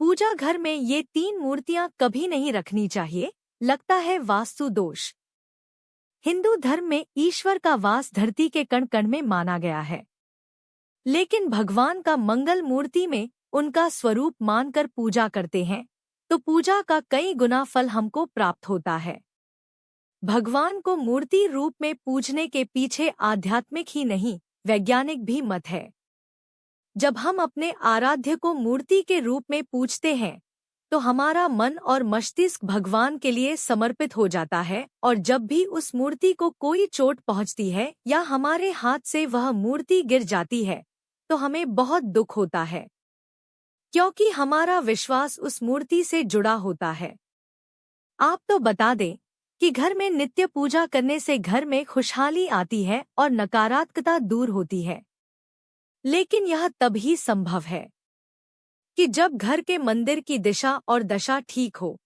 पूजा घर में ये 3 मूर्तियां कभी नहीं रखनी चाहिए, लगता है वास्तु दोष। हिंदू धर्म में ईश्वर का वास धरती के कण कण में माना गया है, लेकिन भगवान का मंगल मूर्ति में उनका स्वरूप मानकर पूजा करते हैं तो पूजा का कई गुना फल हमको प्राप्त होता है। भगवान को मूर्ति रूप में पूजने के पीछे आध्यात्मिक ही नहीं, वैज्ञानिक भी मत है। जब हम अपने आराध्य को मूर्ति के रूप में पूजते हैं तो हमारा मन और मस्तिष्क भगवान के लिए समर्पित हो जाता है, और जब भी उस मूर्ति को कोई चोट पहुंचती है या हमारे हाथ से वह मूर्ति गिर जाती है तो हमें बहुत दुख होता है, क्योंकि हमारा विश्वास उस मूर्ति से जुड़ा होता है। आप तो बता दें कि घर में नित्य पूजा करने से घर में खुशहाली आती है और नकारात्मकता दूर होती है, लेकिन यह तभी संभव है कि जब घर के मंदिर की दिशा और दशा ठीक हो।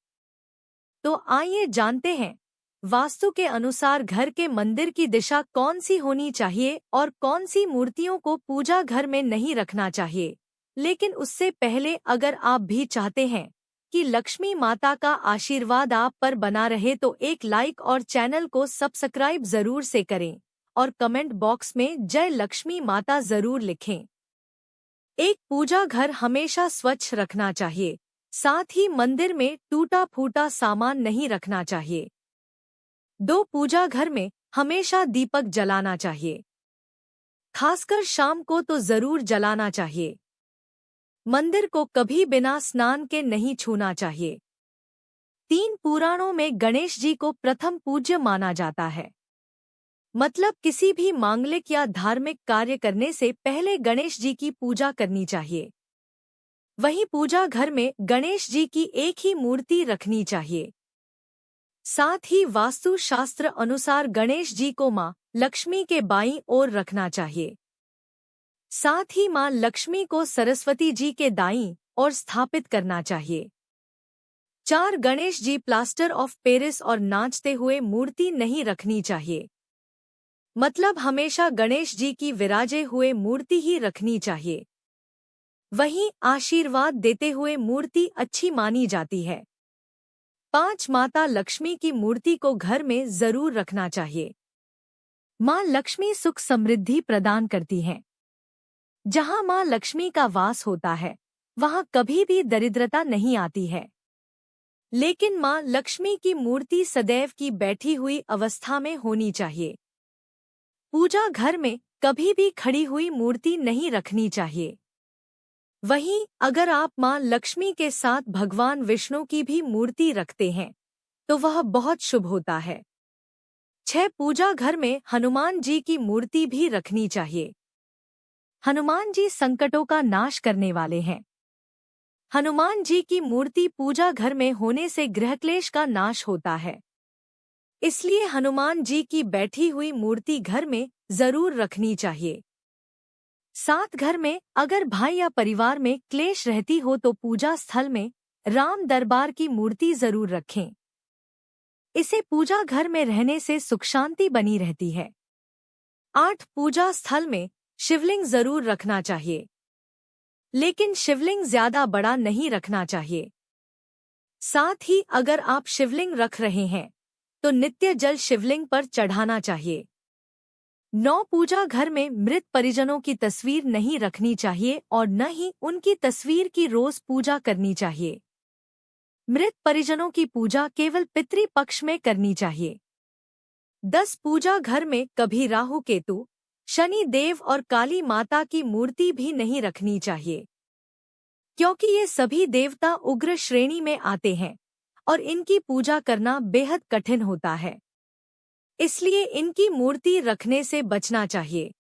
तो आइए जानते हैं वास्तु के अनुसार घर के मंदिर की दिशा कौन सी होनी चाहिए और कौन सी मूर्तियों को पूजा घर में नहीं रखना चाहिए। लेकिन उससे पहले अगर आप भी चाहते हैं कि लक्ष्मी माता का आशीर्वाद आप पर बना रहे तो एक लाइक और चैनल को सब्सक्राइब जरूर से करें और कमेंट बॉक्स में जय लक्ष्मी माता जरूर लिखें। एक पूजा घर हमेशा स्वच्छ रखना चाहिए, साथ ही मंदिर में टूटा फूटा सामान नहीं रखना चाहिए। 2 पूजा घर में हमेशा दीपक जलाना चाहिए, खासकर शाम को तो जरूर जलाना चाहिए। मंदिर को कभी बिना स्नान के नहीं छूना चाहिए। 3 पुराणों में गणेश जी को प्रथम पूज्य माना जाता है, मतलब किसी भी मांगलिक या धार्मिक कार्य करने से पहले गणेश जी की पूजा करनी चाहिए। वहीं पूजा घर में गणेश जी की एक ही मूर्ति रखनी चाहिए। साथ ही वास्तु शास्त्र अनुसार गणेश जी को मां लक्ष्मी के बाईं ओर रखना चाहिए। साथ ही मां लक्ष्मी को सरस्वती जी के दाईं ओर स्थापित करना चाहिए। 4 Ganesh ji plaster of Paris और नाचते हुए मूर्ति नहीं रखनी चाहिए, मतलब हमेशा गणेश जी की विराजे हुए मूर्ति ही रखनी चाहिए। वहीं आशीर्वाद देते हुए मूर्ति अच्छी मानी जाती है। 5 माता लक्ष्मी की मूर्ति को घर में जरूर रखना चाहिए। मां लक्ष्मी सुख समृद्धि प्रदान करती हैं। जहां मां लक्ष्मी का वास होता है वहां कभी भी दरिद्रता नहीं आती है। लेकिन मां लक्ष्मी की मूर्ति सदैव की बैठी हुई अवस्था में होनी चाहिए। पूजा घर में कभी भी खड़ी हुई मूर्ति नहीं रखनी चाहिए। वहीं अगर आप मां लक्ष्मी के साथ भगवान विष्णु की भी मूर्ति रखते हैं तो वह बहुत शुभ होता है। 6 पूजा घर में हनुमान जी की मूर्ति भी रखनी चाहिए। हनुमान जी संकटों का नाश करने वाले हैं। हनुमान जी की मूर्ति पूजा घर में होने से गृहक्लेश का नाश होता है, इसलिए हनुमान जी की बैठी हुई मूर्ति घर में जरूर रखनी चाहिए। साथ घर में अगर भाई या परिवार में क्लेश रहती हो तो पूजा स्थल में राम दरबार की मूर्ति जरूर रखें। इसे पूजा घर में रहने से सुख शांति बनी रहती है। 8 पूजा स्थल में शिवलिंग जरूर रखना चाहिए, लेकिन शिवलिंग ज्यादा बड़ा नहीं रखना चाहिए। साथ ही अगर आप शिवलिंग रख रहे हैं तो नित्य जल शिवलिंग पर चढ़ाना चाहिए। 9 पूजा घर में मृत परिजनों की तस्वीर नहीं रखनी चाहिए और न ही उनकी तस्वीर की रोज पूजा करनी चाहिए। मृत परिजनों की पूजा केवल पितृ पक्ष में करनी चाहिए। 10 पूजा घर में कभी राहु केतु, शनि देव और काली माता की मूर्ति भी नहीं रखनी चाहिए, क्योंकि ये सभी देवता उग्र श्रेणी में आते हैं और इनकी पूजा करना बेहद कठिन होता है, इसलिए इनकी मूर्ति रखने से बचना चाहिए।